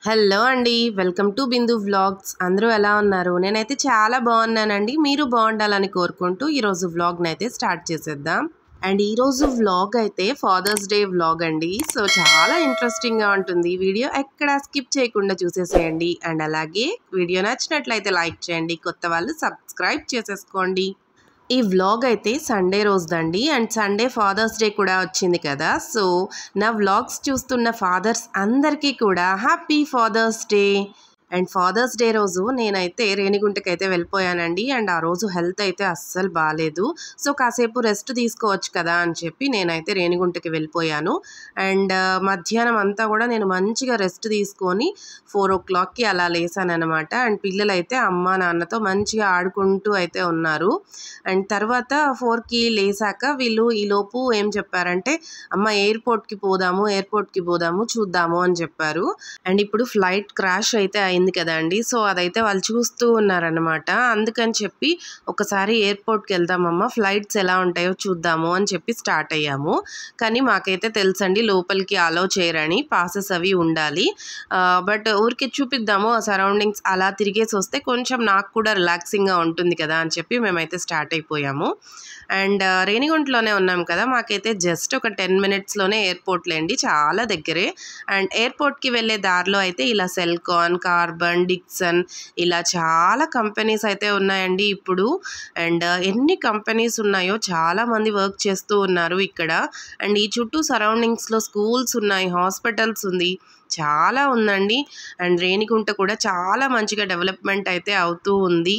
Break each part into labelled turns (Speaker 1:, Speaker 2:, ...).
Speaker 1: Hello అండి. Welcome to Bindu vlogs. అందరూ ఎలా ఉన్నారు? నేనైతే చాలా బాగున్నానండి. మీరు బాగుండాలని కోరుకుంటూ ఈరోజు వ్లాగ్‌నైతే స్టార్ట్ చేసేద్దాం. అండ్ ఈరోజు వ్లాగ్ అయితే ఫాదర్స్ డే వ్లాగ్ అండి. సో చాలా ఇంట్రెస్టింగ్‌గా ఉంటుంది. వీడియో ఎక్కడ స్కిప్ చేయకుండా చూసేసేయండి. అండ్ అలాగే వీడియో నచ్చినట్లయితే లైక్ చేయండి. కొత్త వాళ్ళు సబ్స్క్రైబ్ చేసేసుకోండి. ఈ వ్లాగ్ అయితే సండే రోజుదండి. అండ్ సండే ఫాదర్స్ డే కూడా వచ్చింది కదా. సో నా వ్లాగ్స్ చూస్తున్న ఫాదర్స్ అందరికీ కూడా happy father's day. And father's day రోజు నేనైతే రేణిగుంటకైతే వెళ్ళిపోయానండి. అండ్ ఆ రోజు హెల్త్ అయితే అస్సలు బాగాలేదు. సో కాసేపు రెస్ట్ తీసుకోవచ్చు కదా అని చెప్పి నేనైతే రేణిగుంటకి వెళ్ళిపోయాను. అండ్ మధ్యాహ్నం అంతా కూడా నేను మంచిగా రెస్ట్ తీసుకొని 4:00కి అలా లేసానమాట. అండ్ పిల్లలైతే అమ్మ నాన్నతో మంచిగా ఆడుకుంటూ అయితే ఉన్నారు. అండ్ తర్వాత 4కి లేసాక వీళ్ళు ఈలోపు ఏం చెప్పారంటే, అమ్మ ఎయిర్పోర్ట్కి పోదాము చూద్దాము అని చెప్పారు. అండ్ ఇప్పుడు ఫ్లైట్ క్రాష్ అయితే అయింది కదండి. సో అదైతే వాళ్ళు చూస్తూ ఉన్నారనమాట. అందుకని చెప్పి ఒకసారి ఎయిర్పోర్ట్కి వెళ్దామమ్మ, ఫ్లైట్స్ ఎలా ఉంటాయో చూద్దాము అని చెప్పి స్టార్ట్ అయ్యాము. కానీ మాకైతే తెలుసండి లోపలికి అలౌ చేయరని, పాసెస్ అవి ఉండాలి. బట్ ఊరికి చూపిద్దాము ఆ సరౌండింగ్స్ అలా తిరిగేసి వస్తే కొంచెం నాకు కూడా రిలాక్సింగ్గా ఉంటుంది కదా అని చెప్పి మేమైతే స్టార్ట్ అయిపోయాము. అండ్ రేణిగుంటలోనే ఉన్నాం కదా, మాకైతే జస్ట్ ఒక 10 మినిట్స్లోనే ఎయిర్పోర్ట్ లేండి, చాలా దగ్గరే. అండ్ ఎయిర్పోర్ట్కి వెళ్ళే దారిలో అయితే ఇలా సెల్కాన్, కార్బన్, డిక్సన్ ఇలా చాలా కంపెనీస్ అయితే ఉన్నాయండి ఇప్పుడు. అండ్ ఎన్ని కంపెనీస్ ఉన్నాయో, చాలామంది వర్క్ చేస్తూ ఉన్నారు ఇక్కడ. అండ్ ఈ చుట్టూ సరౌండింగ్స్లో స్కూల్స్ ఉన్నాయి, హాస్పిటల్స్ ఉంది, చాలా ఉందండి. అండ్ రేణిగుంట కూడా చాలా మంచిగా డెవలప్మెంట్ అయితే అవుతూ ఉంది.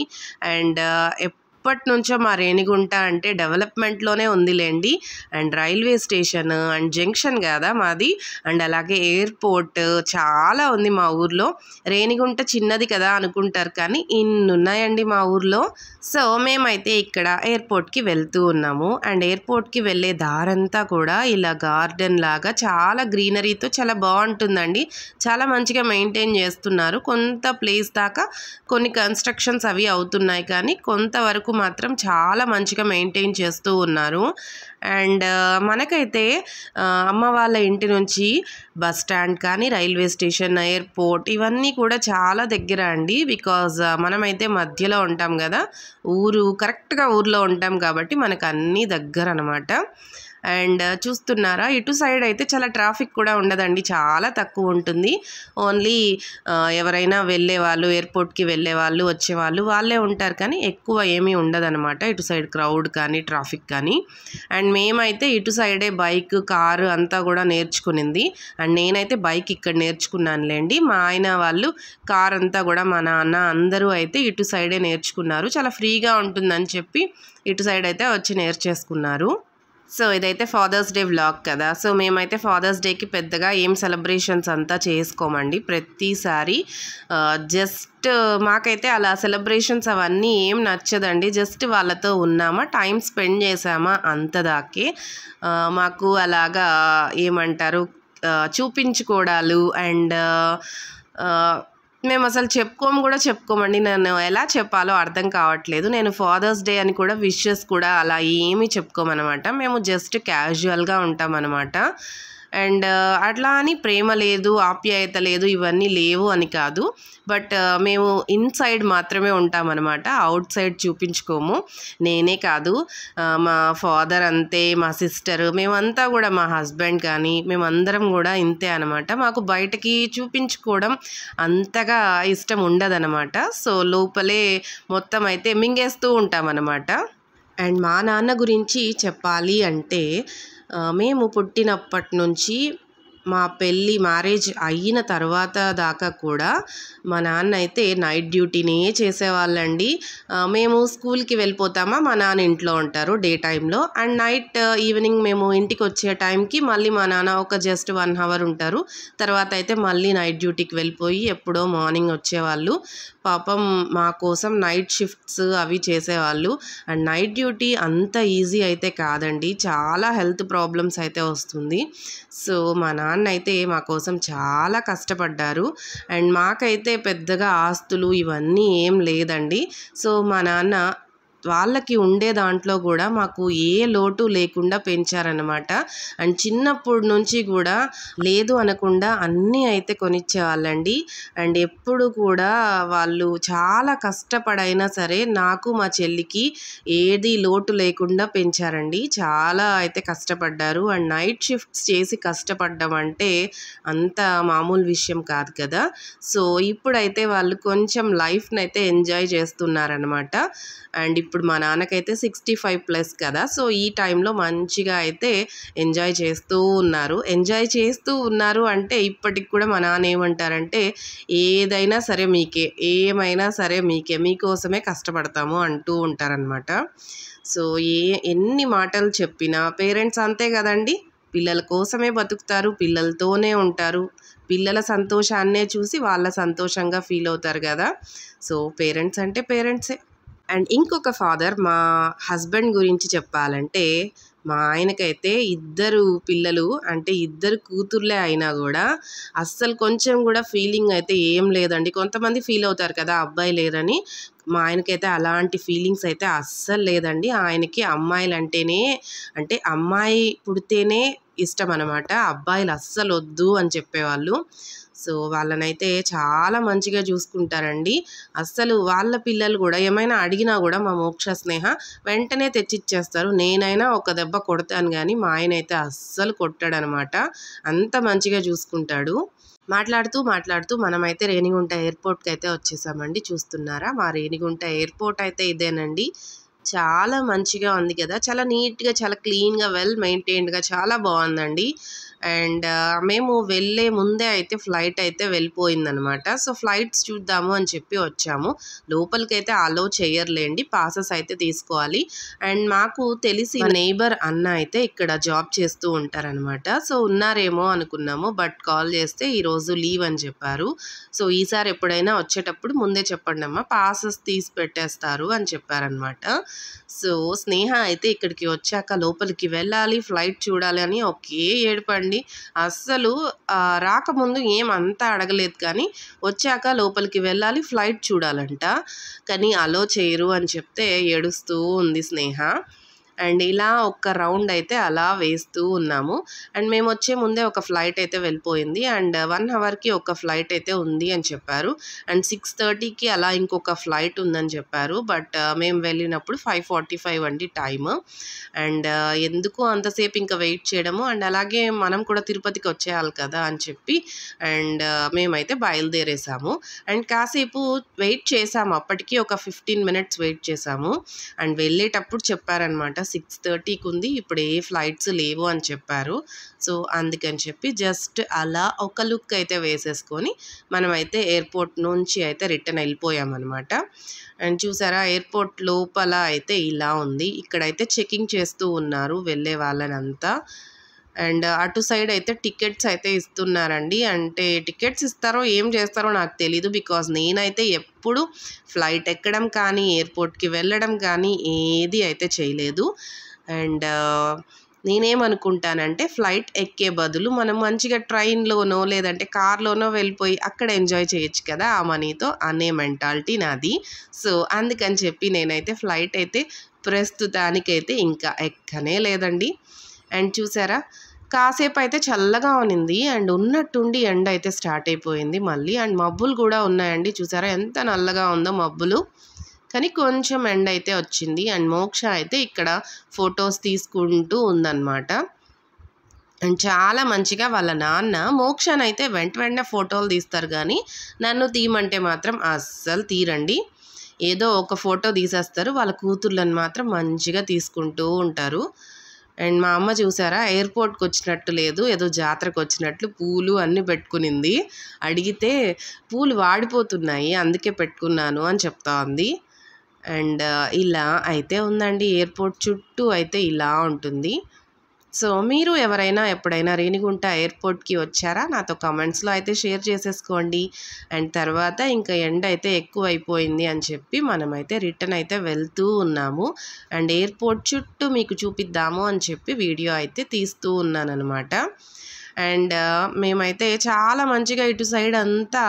Speaker 1: అండ్ ఎప్పటి నుంచో మా రేణిగుంట అంటే డెవలప్మెంట్లోనే ఉందిలేండి. And railway station and junction కదా మాది. అండ్ అలాగే ఎయిర్పోర్ట్ చాలా ఉంది మా ఊర్లో. రేణిగుంట చిన్నది కదా అనుకుంటారు, కానీ ఇన్ని ఉన్నాయండి మా ఊర్లో. సో మేమైతే ఇక్కడ ఎయిర్పోర్ట్కి వెళ్తూ ఉన్నాము. అండ్ ఎయిర్పోర్ట్కి వెళ్ళే దారంతా కూడా ఇలా గార్డెన్ లాగా చాలా గ్రీనరీతో చాలా బాగుంటుందండి. చాలా మంచిగా మెయింటైన్ చేస్తున్నారు. కొంత ప్లేస్ దాకా కొన్ని కన్స్ట్రక్షన్స్ అవి అవుతున్నాయి, కానీ కొంతవరకు మాత్రం చాలా మంచిగా మెయింటైన్ చేస్తూ ఉన్నారు. అండ్ మనకైతే అమ్మ వాళ్ళ ఇంటి నుంచి బస్ స్టాండ్ కానీ, రైల్వే స్టేషన్, ఎయిర్పోర్ట్ ఇవన్నీ కూడా చాలా దగ్గర అండి. బికాజ్ మనమైతే మధ్యలో ఉంటాం కదా, కరెక్ట్గా ఊర్లో ఉంటాం కాబట్టి మనకు అన్నీ దగ్గర అనమాట. అండ్ చూస్తున్నారా, ఇటు సైడ్ అయితే చాలా ట్రాఫిక్ కూడా ఉండదండి, చాలా తక్కువ ఉంటుంది. ఓన్లీ ఎవరైనా వెళ్ళేవాళ్ళు, ఎయిర్పోర్ట్కి వెళ్ళేవాళ్ళు, వచ్చేవాళ్ళు వాళ్ళే ఉంటారు, కానీ ఎక్కువ ఏమీ ఉండదన్నమాట ఇటు సైడ్ క్రౌడ్ కానీ, ట్రాఫిక్ కానీ. అండ్ మేమైతే ఇటు సైడే బైక్, కారు అంతా కూడా నేర్చుకునింది. అండ్ నేనైతే బైక్ ఇక్కడ నేర్చుకున్నానులేండి. మా ఆయన వాళ్ళు కార్ అంతా కూడా, మా నాన్న అందరూ అయితే ఇటు సైడే నేర్చుకున్నారు. చాలా ఫ్రీగా ఉంటుందని చెప్పి ఇటు సైడ్ అయితే వచ్చి నేర్చేసుకున్నారు. సో ఇదైతే ఫాదర్స్ డే వ్లాగ్ కదా. సో మేమైతే ఫాదర్స్ డేకి పెద్దగా ఏం సెలబ్రేషన్స్ అంతా చేసుకోమండి ప్రతిసారి. జస్ట్ మాకైతే అలా సెలబ్రేషన్స్ అవన్నీ ఏం నచ్చదండి. జస్ట్ వాళ్ళతో ఉన్నామా, టైం స్పెండ్ చేసామా అంతదాకే. మాకు అలాగా ఏమంటారు, చూపించుకోవడాలు అండ్ మేము అసలు చెప్పుకోమండి. నేను ఎలా చెప్పాలో అర్థం కావట్లేదు. నేను ఫాదర్స్ డే అని కూడా విషెస్ కూడా అలా ఏమీ చెప్పుకోమన్నమాట. మేము జస్ట్ క్యాజువల్గా ఉంటామన్నమాట. అండ్ అట్లా అని ప్రేమ లేదు, ఆప్యాయత లేదు, ఇవన్నీ లేవు అని కాదు. బట్ మేము ఇన్సైడ్ మాత్రమే ఉంటామన్నమాట, అవుట్ సైడ్ చూపించుకోము. నేనే కాదు, మా ఫాదర్ అంతే, మా సిస్టర్, మేమంతా కూడా, మా హస్బెండ్ కానీ మేమందరం కూడా ఇంతే అనమాట. మాకు బయటకి చూపించుకోవడం అంతగా ఇష్టం ఉండదన్నమాట. సో లోపలే మొత్తం అయితే మింగేస్తూ ఉంటామన్నమాట. అండ్ మా నాన్న గురించి చెప్పాలి అంటే, మేము పుట్టినప్పటి నుంచి మా మ్యారేజ్ అయిన తర్వాత దాకా కూడా మా నాన్న అయితే నైట్ డ్యూటీనే చేసేవాళ్ళండి. మేము స్కూల్కి వెళ్ళిపోతామా, మా నాన్న ఇంట్లో ఉంటారు డే టైంలో. అండ్ నైట్ ఈవినింగ్ మేము ఇంటికి వచ్చే టైంకి మళ్ళీ మా నాన్న ఒక జస్ట్ 1 అవర్ ఉంటారు. తర్వాత అయితే మళ్ళీ నైట్ డ్యూటీకి వెళ్ళిపోయి ఎప్పుడో మార్నింగ్ వచ్చేవాళ్ళు. పాపం మా కోసం నైట్ షిఫ్ట్స్ అవి చేసేవాళ్ళు. అండ్ నైట్ డ్యూటీ అంత ఈజీ అయితే కాదండి, చాలా హెల్త్ ప్రాబ్లమ్స్ అయితే వస్తుంది. సో మా నాన్న అయితే మా కోసం చాలా కష్టపడ్డారు. అండ్ మాకైతే పెద్దగా ఆస్తులు ఇవన్నీ ఏం లేదండి. సో మా నాన్న వాళ్ళకి ఉండే దాంట్లో కూడా మాకు ఏ లోటు లేకుండా పెంచారనమాట. అండ్ చిన్నప్పటి నుంచి కూడా లేదు అనకుండా అన్నీ అయితే కొనిచ్చేవాళ్ళండి. అండ్ ఎప్పుడు కూడా వాళ్ళు చాలా కష్టపడైనా సరే నాకు మా చెల్లికి ఏది లోటు లేకుండా పెంచారండి. చాలా అయితే కష్టపడ్డారు. అండ్ నైట్ షిఫ్ట్స్ చేసి కష్టపడ్డం అంటే అంత మామూలు విషయం కాదు కదా. సో ఇప్పుడైతే వాళ్ళు కొంచెం లైఫ్ని అయితే ఎంజాయ్ చేస్తున్నారనమాట. అండ్ ఇప్పుడు మా నాన్నకైతే 65+ కదా. సో ఈ టైంలో మంచిగా అయితే ఎంజాయ్ చేస్తూ ఉన్నారు అంటే ఇప్పటికి కూడా మా నాన్న ఏమంటారంటే ఏదైనా సరే మీకే, ఏమైనా సరే మీకే, మీకోసమే కష్టపడతాము అంటూ ఉంటారనమాట. సో ఎన్ని మాటలు చెప్పినా పేరెంట్స్ అంతే కదండి, పిల్లల కోసమే బతుకుతారు, పిల్లలతోనే ఉంటారు, పిల్లల సంతోషాన్నే చూసి వాళ్ళ సంతోషంగా ఫీల్ అవుతారు కదా. సో పేరెంట్స్ అంటే పేరెంట్సే. అండ్ ఇంకొక ఫాదర్, మా హస్బెండ్ గురించి చెప్పాలంటే మా ఆయనకైతే 2 పిల్లలు, అంటే 2 కూతుర్లే అయినా కూడా అస్సలు కొంచెం కూడా ఫీలింగ్ అయితే ఏం లేదండి. కొంతమంది ఫీల్ అవుతారు కదా అబ్బాయి లేరని, మా ఆయనకైతే అలాంటి ఫీలింగ్స్ అయితే అస్సలు లేదండి. ఆయనకి అమ్మాయిలు అంటేనే, అంటే అమ్మాయి పుడితేనే ఇష్టం అనమాట, అబ్బాయిలు అస్సలు వద్దు అని చెప్పేవాళ్ళు. సో వాళ్ళనైతే చాలా మంచిగా చూసుకుంటారండి. అస్సలు వాళ్ళ పిల్లలు కూడా ఏమైనా అడిగినా కూడా మా మోక్ష స్నేహ వెంటనే తెచ్చిచ్చేస్తారు. నేనైనా ఒక దెబ్బ కొడతాను కానీ మా ఆయన అయితే అస్సలు కొట్టాడనమాట, అంత మంచిగా చూసుకుంటాడు. మాట్లాడుతూ మనమైతే రేణిగుంట ఎయిర్పోర్ట్కి అయితే వచ్చేసామండి. చూస్తున్నారా, మా రేణిగుంట ఎయిర్పోర్ట్ అయితే ఇదేనండి. చాలా మంచిగా ఉంది కదా, చాలా నీట్గా, చాలా క్లీన్గా, వెల్ మెయింటైన్డ్గా చాలా బాగుందండి. అండ్ మేము వెళ్ళే ముందే అయితే ఫ్లైట్ అయితే వెళ్ళిపోయిందనమాట. సో ఫ్లైట్స్ చూద్దాము అని చెప్పి వచ్చాము. లోపలికైతే అలో చేయర్లేండి, పాసెస్ అయితే తీసుకోవాలి. అండ్ మాకు తెలిసి నైబర్ అన్న అయితే ఇక్కడ జాబ్ చేస్తూ ఉంటారనమాట. సో ఉన్నారేమో అనుకున్నాము, బట్ కాల్ చేస్తే ఈరోజు లీవ్ అని చెప్పారు. సో ఈసారి ఎప్పుడైనా వచ్చేటప్పుడు ముందే చెప్పండి అమ్మా, పాసెస్ తీసి పెట్టేస్తారు అని చెప్పారనమాట. సో స్నేహ అయితే ఇక్కడికి వచ్చాక లోపలికి వెళ్ళాలి, ఫ్లైట్ చూడాలి అని ఒకే ఏడుపండి. అస్సలు రాకముందు ఏమంతా అడగలేదు, కానీ వచ్చాక లోపలికి వెళ్ళాలి, ఫ్లైట్ చూడాలంట, కానీ అలో చేయరు అని చెప్తే ఏడుస్తూ ఉంది స్నేహ. అండ్ ఇలా ఒక రౌండ్ అయితే అలా వేస్తూ ఉన్నాము. అండ్ మేము వచ్చే ముందే ఒక ఫ్లైట్ అయితే వెళ్ళిపోయింది. అండ్ 1 అవర్కి ఒక ఫ్లైట్ అయితే ఉంది అని చెప్పారు. అండ్ 6:30కి అలా ఇంకొక ఫ్లైట్ ఉందని చెప్పారు. బట్ మేము వెళ్ళినప్పుడు 5:45 అండి టైమ్. అండ్ ఎందుకు అంతసేపు ఇంకా వెయిట్ చేయడము, అండ్ అలాగే మనం కూడా తిరుపతికి వచ్చేయాలి కదా అని చెప్పి అండ్ మేమైతే బయలుదేరేసాము. అండ్ కాసేపు వెయిట్ చేసాము, అప్పటికి ఒక 15 మినిట్స్ వెయిట్ చేసాము. అండ్ వెళ్ళేటప్పుడు చెప్పారనమాట 6:30కి ఉంది, ఇప్పుడు ఏ ఫ్లైట్స్ లేవు అని చెప్పారు. సో అందుకని చెప్పి జస్ట్ అలా ఒక లుక్ అయితే వేసేసుకొని మనమైతే ఎయిర్పోర్ట్ నుంచి అయితే రిటర్న్ వెళ్ళిపోయామన్నమాట. అండ్ చూసారా, ఎయిర్పోర్ట్ లోపల అయితే ఇలా ఉంది. ఇక్కడైతే చెకింగ్ చేస్తూ ఉన్నారు వెళ్ళే వాళ్ళనంతా. అండ్ అటు సైడ్ అయితే టికెట్స్ అయితే ఇస్తున్నారండి. అంటే టికెట్స్ ఇస్తారో ఏం చేస్తారో నాకు తెలీదు, బికాజ్ నేనైతే ఎప్పుడు ఫ్లైట్ ఎక్కడం కానీ ఎయిర్పోర్ట్కి వెళ్ళడం కానీ ఏది అయితే చేయలేదు. అండ్ నేనేమనుకుంటానంటే ఫ్లైట్ ఎక్కే బదులు మనం మంచిగా ట్రైన్లోనో లేదంటే కార్లోనో వెళ్ళిపోయి అక్కడ ఎంజాయ్ చేయొచ్చు కదా ఆ మనీతో అనే మెంటాలిటీ నాది. సో అందుకని చెప్పి నేనైతే ఫ్లైట్ అయితే ప్రస్తుతానికైతే ఇంకా ఎక్కనే లేదండి. అండ్ చూసారా, కాసేపు అయితే చల్లగా ఉన్నింది అండ్ ఉన్నట్టుండి ఎండ అయితే స్టార్ట్ అయిపోయింది మళ్ళీ. అండ్ మబ్బులు కూడా ఉన్నాయండి, చూసారా ఎంత నల్లగా ఉందో మబ్బులు, కానీ కొంచెం ఎండ అయితే వచ్చింది. అండ్ మోక్ష అయితే ఇక్కడ ఫొటోస్ తీసుకుంటూ ఉందన్నమాట. అండ్ చాలా మంచిగా వాళ్ళ నాన్న మోక్షనైతే వెంటనే ఫోటోలు తీస్తారు, కానీ నన్ను తీయమంటే మాత్రం అస్సలు తీరండి. ఏదో ఒక ఫోటో తీసేస్తారు, వాళ్ళ కూతుర్లను మాత్రం మంచిగా తీసుకుంటూ ఉంటారు. అండ్ మా అమ్మ చూసారా, ఎయిర్పోర్ట్కి వచ్చినట్టు లేదు, ఏదో జాతరకు వచ్చినట్లు పూలు అన్నీ పెట్టుకునింది. అడిగితే పూలు వాడిపోతున్నాయి అందుకే పెట్టుకున్నాను అని చెప్తా ఉంది. అండ్ ఇలా అయితే ఉందండి, ఎయిర్పోర్ట్ చుట్టూ అయితే ఇలా ఉంటుంది. సో మీరు ఎవరైనా ఎప్పుడైనా రేణిగుంట ఎయిర్పోర్ట్కి వచ్చారా, నాతో కామెంట్స్లో అయితే షేర్ చేసేసుకోండి. అండ్ తర్వాత ఇంకా ఎండ అయితే ఎక్కువ అయిపోయింది అని చెప్పి మనమైతే రిటర్న్ అయితే వెళ్తూ ఉన్నాము. అండ్ ఎయిర్పోర్ట్ చుట్టూ మీకు చూపిద్దాము అని చెప్పి వీడియో అయితే తీస్తూ ఉన్నాను అనమాట. అండ్ మేమైతే చాలా మంచిగా ఇటు సైడ్ అంతా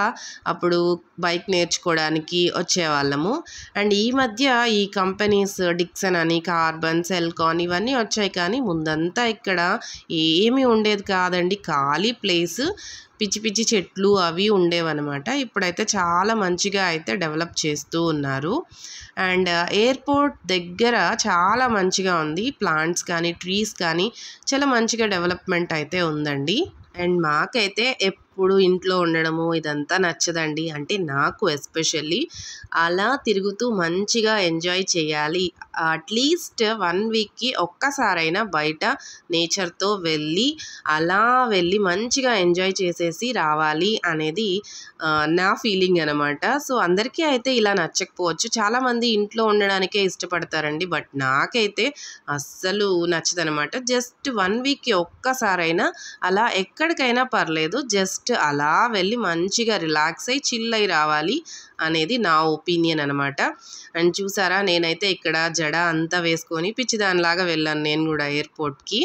Speaker 1: అప్పుడు బైక్ నేర్చుకోవడానికి వచ్చేవాళ్ళము. అండ్ ఈ మధ్య ఈ కంపెనీస్ డిక్సన్ అని, కార్బన్, సెల్కాన్ ఇవన్నీ వచ్చాయి. కానీ ముందంతా ఇక్కడ ఏమీ ఉండేది కాదండి, ఖాళీ ప్లేస్, పిచ్చి పిచ్చి చెట్లు అవి ఉండేవన్నమాట. ఇప్పుడైతే చాలా మంచిగా అయితే డెవలప్ చేస్తూ ఉన్నారు. అండ్ ఎయిర్పోర్ట్ దగ్గర చాలా మంచిగా ఉంది, ప్లాంట్స్ కానీ ట్రీస్ కానీ చాలా మంచిగా డెవలప్మెంట్ అయితే ఉందండి. అండ్ మాకైతే ఎప్పుడు ఇంట్లో ఉండడము ఇదంతా నచ్చదండి. అంటే నాకు ఎస్పెషల్లీ అలా తిరుగుతూ మంచిగా ఎంజాయ్ చేయాలి. అట్లీస్ట్ 1 వీక్కి ఒక్కసారైనా బయట నేచర్తో అలా వెళ్ళి మంచిగా ఎంజాయ్ చేసేసి రావాలి అనేది నా ఫీలింగ్ అనమాట. సో అందరికీ అయితే ఇలా నచ్చకపోవచ్చు, చాలామంది ఇంట్లో ఉండడానికే ఇష్టపడతారండి. బట్ నాకైతే అస్సలు నచ్చదనమాట. జస్ట్ 1 వీక్కి ఒక్కసారైనా అలా ఎక్కడికైనా పర్లేదు, జస్ట్ అలా వెళ్ళి మంచిగా రిలాక్స్ అయ్యి చిల్ అయి రావాలి అనేది నా ఒపీనియన్ అనమాట. అండ్ చూసారా, నేనైతే ఇక్కడ జడ అంతా వేసుకొని పిచ్చిదానిలాగా వెళ్ళాను నేను కూడా ఎయిర్పోర్ట్కి.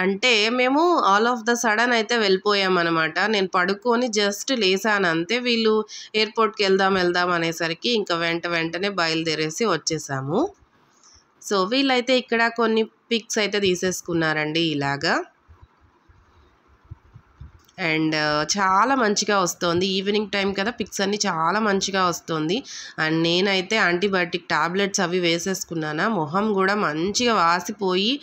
Speaker 1: అంటే మేము ఆల్ ఆఫ్ ద సడన్ అయితే వెళ్ళిపోయామన్నమాట. నేను పడుకొని జస్ట్ లేసాను అంతే. వీళ్ళు ఎయిర్పోర్ట్కి వెళ్దాం అనేసరికి ఇంకా వెంటనే బయలుదేరేసి వచ్చేసాము. సో వీళ్ళైతే ఇక్కడ కొన్ని పిక్స్ అయితే తీసేసుకున్నారండి ఇలాగా. అండ్ చాలా మంచిగా వస్తుంది, ఈవినింగ్ టైం కదా, పిక్స్ అన్నీ చాలా మంచిగా వస్తుంది. అండ్ నేనైతే యాంటీబయాటిక్ టాబ్లెట్స్ అవి వేసేసుకున్నానా, మొహం కూడా మంచిగా వాసిపోయి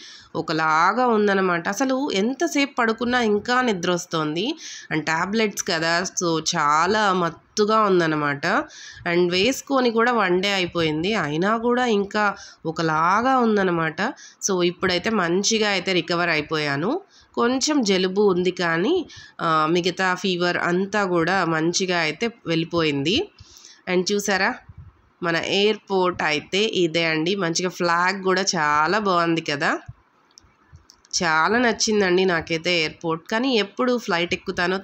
Speaker 1: ఒకలాగా ఉందన్నమాట. అసలు ఎంతసేపు పడుకున్నా ఇంకా నిద్ర వస్తుంది. అండ్ టాబ్లెట్స్ కదా, సో చాలా మత్తుగా ఉందన్నమాట. అండ్ వేసుకొని కూడా 1 డే అయిపోయింది, అయినా కూడా ఇంకా ఒకలాగా ఉందన్నమాట. సో ఇప్పుడైతే మంచిగా అయితే రికవర్ అయిపోయాను. కొంచెం జలుబు ఉంది కానీ మిగతా ఫీవర్ అంతా కూడా మంచిగా అయితే వెళ్ళిపోయింది. అండ్ చూసారా, మన ఎయిర్పోర్ట్ అయితే ఇదే అండి. మంచిగా ఫ్లాగ్ కూడా చాలా బాగుంది కదా, చాలా నచ్చిందండి నాకైతే ఎయిర్పోర్ట్. కానీ ఎప్పుడు ఫ్లైట్ ఎక్కుతానో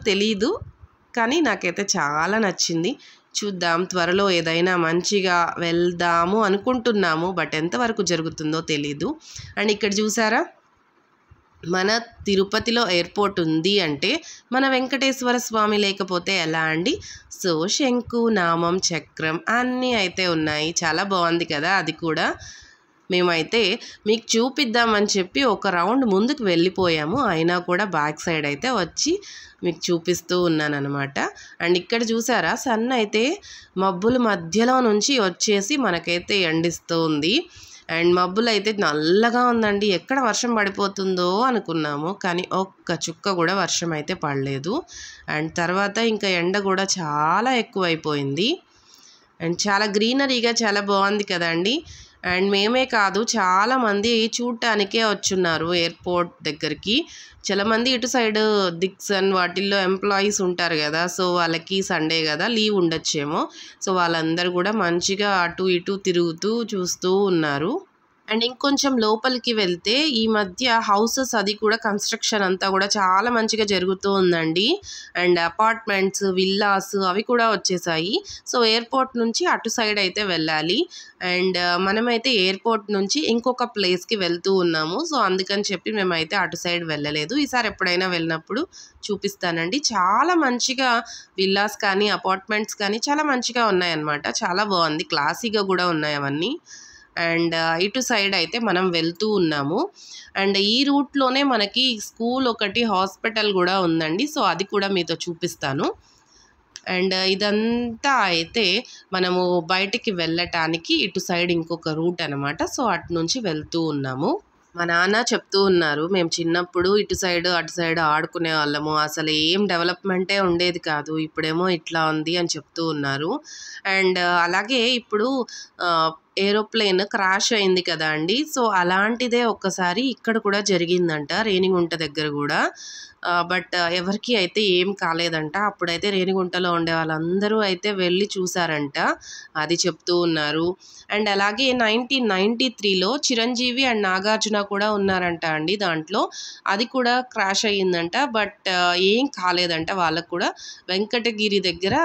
Speaker 1: తెలియదు, కానీ నాకైతే చాలా నచ్చింది. చూద్దాం, త్వరలో ఏదైనా మంచిగా వెళ్దాము అనుకుంటున్నాము, బట్ ఎంతవరకు జరుగుతుందో తెలీదు. అండ్ ఇక్కడ చూసారా, మన తిరుపతిలో ఎయిర్పోర్ట్ ఉంది అంటే మన వెంకటేశ్వర స్వామి లేకపోతే ఎలా అండి. సో శంకు, నామం, చక్రం అన్నీ అయితే ఉన్నాయి. చాలా బాగుంది కదా అది కూడా. మేమైతే మీకు చూపిద్దామని చెప్పి ఒక రౌండ్ ముందుకు వెళ్ళిపోయాము, అయినా కూడా బ్యాక్ సైడ్ అయితే వచ్చి మీకు చూపిస్తూ ఉన్నానన్నమాట. అండ్ ఇక్కడ చూసారా, సన్ అయితే మబ్బుల మధ్యలో నుంచి వచ్చేసి మనకైతే ఎండిస్తూ ఉంది. అండ్ మబ్బులు అయితే నల్లగా ఉందండి, ఎక్కడ వర్షం పడిపోతుందో అనుకున్నాము, కానీ ఒక్క చుక్క కూడా వర్షం అయితే పడలేదు. అండ్ తర్వాత ఇంకా ఎండ కూడా చాలా ఎక్కువైపోయింది. అండ్ చాలా గ్రీనరీగా చాలా బాగుంది కదండి. అండ్ మేమే కాదు, చాలామంది చూడటానికే వచ్చున్నారు ఎయిర్పోర్ట్ దగ్గరికి. చాలామంది ఇటు సైడ్ డిక్సన్ వాటిల్లో ఎంప్లాయీస్ ఉంటారు కదా, సో వాళ్ళకి సండే కదా లీవ్ ఉండొచ్చేమో. సో వాళ్ళందరూ కూడా మంచిగా అటు ఇటు తిరుగుతూ చూస్తూ ఉన్నారు. అండ్ ఇంకొంచెం లోపలికి వెళ్తే ఈ మధ్య హౌసెస్ అది కూడా కన్స్ట్రక్షన్ అంతా కూడా చాలా మంచిగా జరుగుతూ ఉందండి. అండ్ అపార్ట్మెంట్స్, విల్లాస్ అవి కూడా వచ్చేసాయి. సో ఎయిర్పోర్ట్ నుంచి అటు సైడ్ అయితే వెళ్ళాలి. అండ్ మనమైతే ఎయిర్పోర్ట్ నుంచి ఇంకొక ప్లేస్కి వెళ్తూ ఉన్నాము. సో అందుకని చెప్పి మేమైతే అటు సైడ్ వెళ్ళలేదు. ఈసారి ఎప్పుడైనా వెళ్ళినప్పుడు చూపిస్తానండి. చాలా మంచిగా విల్లాస్ కానీ అపార్ట్మెంట్స్ కానీ చాలా మంచిగా ఉన్నాయన్నమాట. చాలా బాగుంది, క్లాసీగా కూడా ఉన్నాయి అవన్నీ. అండ్ ఇటు సైడ్ అయితే మనం వెళ్తూ ఉన్నాము. అండ్ ఈ రూట్లోనే మనకి స్కూల్ ఒకటి, హాస్పిటల్ కూడా ఉందండి. సో అది కూడా మీతో చూపిస్తాను. అండ్ ఇదంతా అయితే మనము బయటికి వెళ్ళటానికి ఇటు సైడ్ ఇంకొక రూట్ అనమాట. సో అటు నుంచి వెళ్తూ ఉన్నాము. మా నాన్న చెప్తూ ఉన్నారు, మేము చిన్నప్పుడు ఇటు సైడ్ అటు సైడ్ ఆడుకునే వాళ్ళము, అసలు ఏం డెవలప్మెంటే ఉండేది కాదు, ఇప్పుడేమో ఇట్లా ఉంది అని చెప్తూ ఉన్నారు. అండ్ అలాగే ఇప్పుడు ఏరోప్లేన్ క్రాష్ అయింది కదా అండి. సో అలాంటిదే ఒక్కసారి ఇక్కడ కూడా జరిగిందంట, రేణిగుంట దగ్గర కూడా. బట్ ఎవరికీ అయితే ఏం కాలేదంట. అప్పుడైతే రేణిగుంటలో ఉండే వాళ్ళందరూ అయితే వెళ్ళి చూసారంట. అది చెప్తూ ఉన్నారు. అండ్ అలాగే 1993లో చిరంజీవి అండ్ నాగార్జున కూడా ఉన్నారంట అండి దాంట్లో. అది కూడా క్రాష్ అయ్యిందంట. బట్ ఏం కాలేదంట వాళ్ళకు కూడా. వెంకటగిరి దగ్గర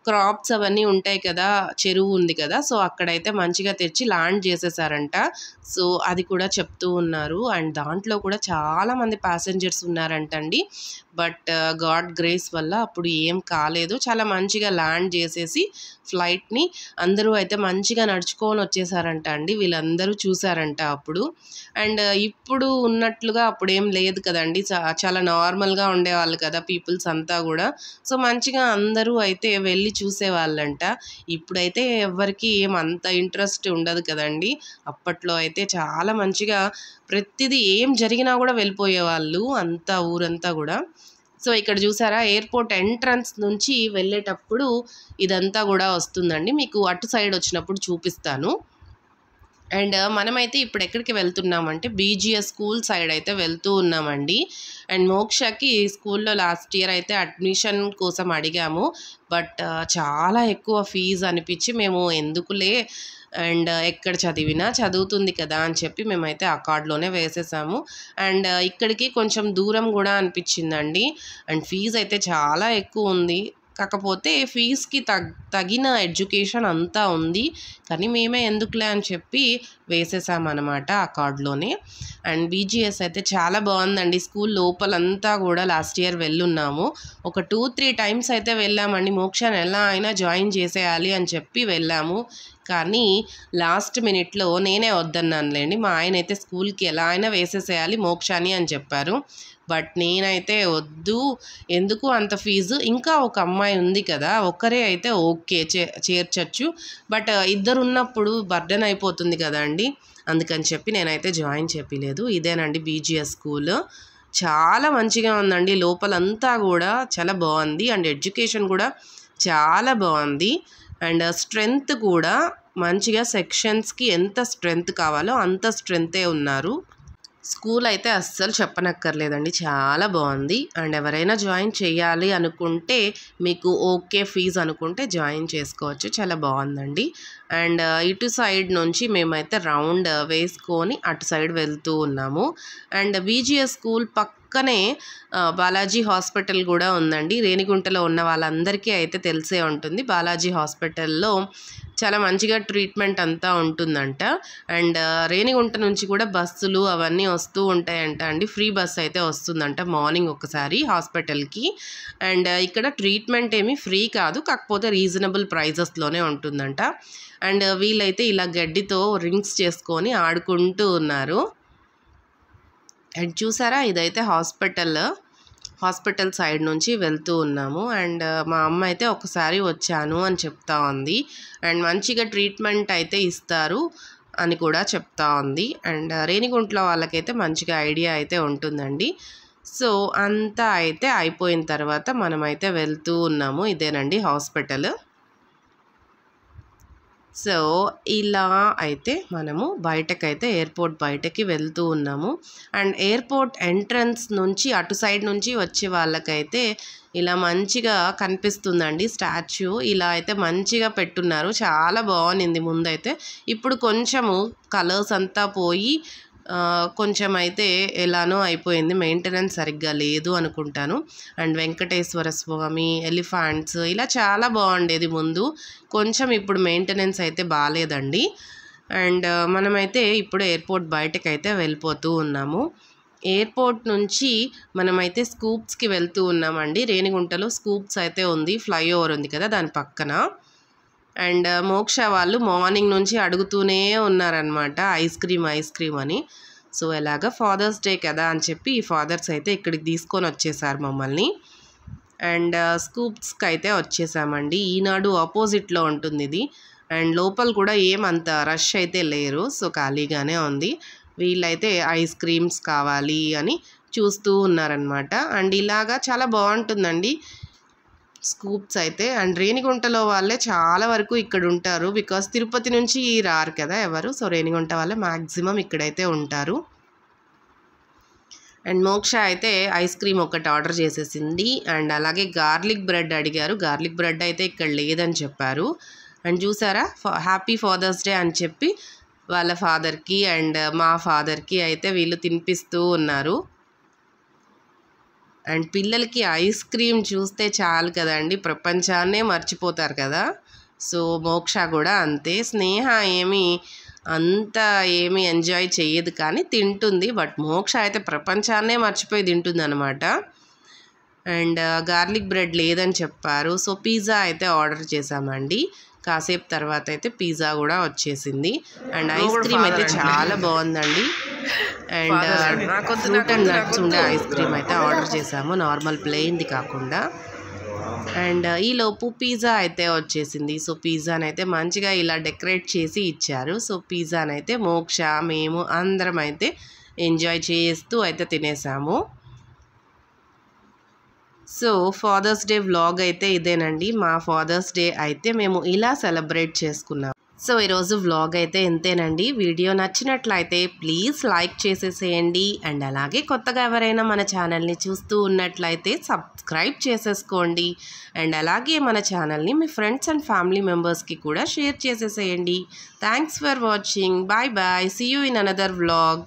Speaker 1: క్రాప్స్ అవన్నీ ఉంటాయి కదా, చెరువు ఉంది కదా, సో అక్కడైతే మంచిగా తెచ్చి ల్యాండ్ చేసేసారంట. సో అది కూడా చెప్తూ ఉన్నారు. అండ్ దాంట్లో కూడా చాలామంది ప్యాసింజర్స్ ఉన్నారంటండి. బట్ గాడ్ గ్రేస్ వల్ల అప్పుడు ఏం కాలేదు. చాలా మంచిగా ల్యాండ్ చేసేసి ఫ్లైట్ని అందరూ అయితే మంచిగా నడుచుకొని వచ్చేసారంట అండి. వీళ్ళందరూ చూసారంట అప్పుడు. అండ్ ఇప్పుడు ఉన్నట్లుగా అప్పుడు ఏం లేదు కదండి, చాలా నార్మల్గా ఉండేవాళ్ళు కదా పీపుల్స్ అంతా కూడా. సో మంచిగా అందరూ అయితే వెళ్ళి చూసేవాళ్ళంట. ఇప్పుడైతే ఎవరికి ఏం అంత ఇంట్రెస్ట్ ఉండదు కదండి. అప్పట్లో అయితే చాలా మంచిగా ప్రతిదీ ఏం జరిగినా కూడా వెళ్ళిపోయేవాళ్ళు అంతా ఊరంతా కూడా. సో ఇక్కడ చూసారా, ఎయిర్పోర్ట్ ఎంట్రన్స్ నుంచి వెళ్ళేటప్పుడు ఇదంతా కూడా వస్తుందండి. మీకు అటు సైడ్ వచ్చినప్పుడు చూపిస్తాను. అండ్ మనమైతే ఇప్పుడు ఎక్కడికి వెళ్తున్నామంటే బీజీఎస్ స్కూల్ సైడ్ అయితే వెళ్తూ ఉన్నామండి. అండ్ మోక్షకి స్కూల్లో లాస్ట్ ఇయర్ అయితే అడ్మిషన్ కోసం అడిగాము. బట్ చాలా ఎక్కువ ఫీజు అనిపించి మేము ఎందుకులే, అండ్ ఎక్కడ చదివినా చదువుతుంది కదా అని చెప్పి మేమైతే ఆ కార్డ్లోనే వేసేసాము. అండ్ ఇక్కడికి కొంచెం దూరం కూడా అనిపించిందండి. అండ్ ఫీజు అయితే చాలా ఎక్కువ ఉంది. కాకపోతే ఫీజుకి తగిన ఎడ్యుకేషన్ అంతా ఉంది. కానీ మేమే ఎందుకులే అని చెప్పి వేసేసామన్నమాట ఆ కార్డులోనే. అండ్ బీజీఎస్ అయితే చాలా బాగుందండి. స్కూల్ లోపలంతా కూడా లాస్ట్ ఇయర్ వెళ్ళున్నాము. ఒక 2-3 టైమ్స్ అయితే వెళ్ళామండి. మోక్షని ఎలా అయినా జాయిన్ చేసేయాలి అని చెప్పి వెళ్ళాము. కానీ లాస్ట్ మినిట్లో నేనే వద్దన్నానులేండి. మా ఆయన అయితే స్కూల్కి ఎలా అయినా వేసేసేయాలి మోక్షాని అని చెప్పారు. బట్ నేనైతే వద్దు, ఎందుకు అంత ఫీజు, ఇంకా ఒక అమ్మాయి ఉంది కదా, ఒక్కరే అయితే ఓకే చేర్చచ్చు, బట్ ఇద్దరు ఉన్నప్పుడు బర్డెన్ అయిపోతుంది కదా అండి, అందుకని చెప్పి నేనైతే జాయిన్ చెప్పలేదు. ఇదేనండి బీజీఎస్ స్కూల్. చాలా మంచిగా ఉందండి. లోపలంతా కూడా చాలా బాగుంది. అండ్ ఎడ్యుకేషన్ కూడా చాలా బాగుంది. అండ్ స్ట్రెంగ్త్ కూడా మంచిగా సెక్షన్స్కి ఎంత స్ట్రెంగ్త్ కావాలో అంత స్ట్రెంగ్తే ఉన్నారు. స్కూల్ అయితే అస్సలు చెప్పనక్కర్లేదండి, చాలా బాగుంది. అండ్ ఎవరైనా జాయిన్ చేయాలి అనుకుంటే మీకు ఓకే ఫీజు అనుకుంటే జాయిన్ చేసుకోవచ్చు. చాలా బాగుందండి. అండ్ ఇటు సైడ్ నుంచి మేమైతే రౌండ్ వేసుకొని అటు సైడ్ వెళ్తూ ఉన్నాము. అండ్ బీజీఎస్ స్కూల్ పక్కనే బాలాజీ హాస్పిటల్ కూడా ఉందండి. రేణిగుంటలో ఉన్న వాళ్ళందరికీ అయితే తెలిసే ఉంటుంది. బాలాజీ హాస్పిటల్లో చాలా మంచిగా ట్రీట్మెంట్ అంతా ఉంటుందంట. అండ్ రేణిగుంట నుంచి కూడా బస్సులు అవన్నీ వస్తూ ఉంటాయంట అండి. ఫ్రీ బస్ అయితే వస్తుందంట మార్నింగ్ ఒకసారి హాస్పిటల్కి. అండ్ ఇక్కడ ట్రీట్మెంట్ ఏమీ ఫ్రీ కాదు, కాకపోతే రీజనబుల్ ప్రైజెస్లోనే ఉంటుందంట. అండ్ వీళ్ళైతే ఇలా గడ్డితో రింగ్స్ చేసుకొని ఆడుకుంటూ ఉన్నారు. అండ్ చూసారా, ఇదైతే హాస్పిటల్ సైడ్ నుంచి వెళ్తూ ఉన్నాము. అండ్ మా అమ్మ అయితే ఒకసారి వచ్చాను అని చెప్తా ఉంది. అండ్ మంచిగా ట్రీట్మెంట్ అయితే ఇస్తారు అని కూడా చెప్తా ఉంది. అండ్ రేణిగుంట్లో వాళ్ళకైతే మంచిగా ఐడియా అయితే ఉంటుందండి. సో అంతా అయితే అయిపోయిన తర్వాత మనమైతే వెళ్తూ ఉన్నాము. ఇదేనండి హాస్పిటల్. సో ఇలా అయితే మనము బయటకైతే ఎయిర్పోర్ట్ బయటకి వెళ్తూ ఉన్నాము. అండ్ ఎయిర్పోర్ట్ ఎంట్రన్స్ నుంచి అటు సైడ్ నుంచి వచ్చే వాళ్ళకైతే ఇలా మంచిగా కనిపిస్తుందండి స్టాచ్యూ. ఇలా అయితే మంచిగా పెట్టున్నారు, చాలా బాగుంది ముందైతే. ఇప్పుడు కొంచెము కలర్స్ అంతా పోయి కొంచెం అయితే ఎలానో అయిపోయింది, మెయింటెనెన్స్ సరిగ్గా లేదు అనుకుంటాను. అండ్ వెంకటేశ్వర స్వామి, ఎలిఫెంట్స్ ఇలా చాలా బాగుండేది ముందు, కొంచెం ఇప్పుడు మెయింటెనెన్స్ అయితే బాగాలేదండి. అండ్ మనమైతే ఇప్పుడు ఎయిర్పోర్ట్ బయటకైతే వెళ్ళిపోతూ ఉన్నాము. ఎయిర్పోర్ట్ నుంచి మనమైతే స్కూప్స్కి వెళ్తూ ఉన్నామండి. రేణిగుంటలో స్కూప్స్ అయితే ఉంది, ఫ్లైఓవర్ ఉంది కదా దాని పక్కన. అండ్ మోక్ష వాళ్ళు మార్నింగ్ నుంచి అడుగుతూనే ఉన్నారనమాట ఐస్ క్రీమ్ అని. సో ఎలాగ ఫాదర్స్ డే కదా అని చెప్పి ఈ ఫాదర్స్ అయితే ఇక్కడికి తీసుకొని వచ్చేసారు మమ్మల్ని. అండ్ స్కూప్స్కి అయితే వచ్చేసామండి. ఈనాడు ఆపోజిట్లో ఉంటుంది ఇది. అండ్ లోపల కూడా ఏమంత రష్ అయితే లేరు, సో ఖాళీగానే ఉంది. వీళ్ళైతే ఐస్ క్రీమ్స్ కావాలి అని చూస్తూ ఉన్నారనమాట. అండ్ ఇలాగా చాలా బాగుంటుందండి స్కూప్స్ అయితే. అండ్ రేణిగుంటలో వాళ్ళే చాలా వరకు ఇక్కడ ఉంటారు, బికాస్ తిరుపతి నుంచి రారు కదా ఎవరు. సో రేణిగుంట వాళ్ళే మ్యాక్సిమం ఇక్కడైతే ఉంటారు. అండ్ మోక్ష అయితే ఐస్ క్రీమ్ ఒకటి ఆర్డర్ చేసేసింది. అండ్ అలాగే గార్లిక్ బ్రెడ్ అడిగారు. గార్లిక్ బ్రెడ్ అయితే ఇక్కడ లేదని చెప్పారు. అండ్ చూసారా, హ్యాపీ ఫాదర్స్ డే అని చెప్పి వాళ్ళ ఫాదర్కి అండ్ మా ఫాదర్కి అయితే వీళ్ళు తినిపిస్తూ ఉన్నారు. అండ్ పిల్లలకి ఐస్ క్రీమ్ చూస్తే చాలు కదండి, ప్రపంచాన్నే మర్చిపోతారు కదా. సో మోక్ష కూడా అంతే. స్నేహ అంత ఏమీ ఎంజాయ్ చేయదు కానీ తింటుంది. బట్ మోక్ష అయితే ప్రపంచాన్నే మర్చిపోయి తింటుంది అనమాట. అండ్ గార్లిక్ బ్రెడ్ లేదని చెప్పారు. సో పిజ్జా అయితే ఆర్డర్ చేసామండి. కాసేపు తర్వాత అయితే పిజ్జా కూడా వచ్చేసింది. అండ్ ఐస్ క్రీమ్ అయితే చాలా బాగుందండి. అండ్ ఫ్రూట్ అండ్ నట్స్ ఉండే ఐస్ క్రీమ్ అయితే ఆర్డర్ చేసాము, నార్మల్ ప్లెయిన్ది కాకుండా. అండ్ ఈలోపు పిజ్జా అయితే వచ్చేసింది. సో పిజ్జానైతే మంచిగా ఇలా డెకరేట్ చేసి ఇచ్చారు. సో పిజ్జానైతే మోక్ష మేము అందరం అయితే ఎంజాయ్ చేస్తూ అయితే తినేసాము. సో ఫాదర్స్ డే వ్లాగ్ అయితే ఇదేనండి. మా ఫాదర్స్ డే అయితే మేము ఇలా సెలబ్రేట్ చేసుకున్నాం. సో ఈరోజు వ్లాగ్ అయితే ఇంతేనండి. వీడియో నచ్చినట్లయితే ప్లీజ్ లైక్ చేసేసేయండి. అండ్ అలాగే కొత్తగా ఎవరైనా మన ఛానల్ని చూస్తూ ఉన్నట్లయితే సబ్స్క్రైబ్ చేసేసుకోండి. అండ్ అలాగే మన ఛానల్ని మీ ఫ్రెండ్స్ అండ్ ఫ్యామిలీ మెంబర్స్కి కూడా షేర్ చేసేసేయండి. Thanks for watching. Bye bye. See you in another vlog.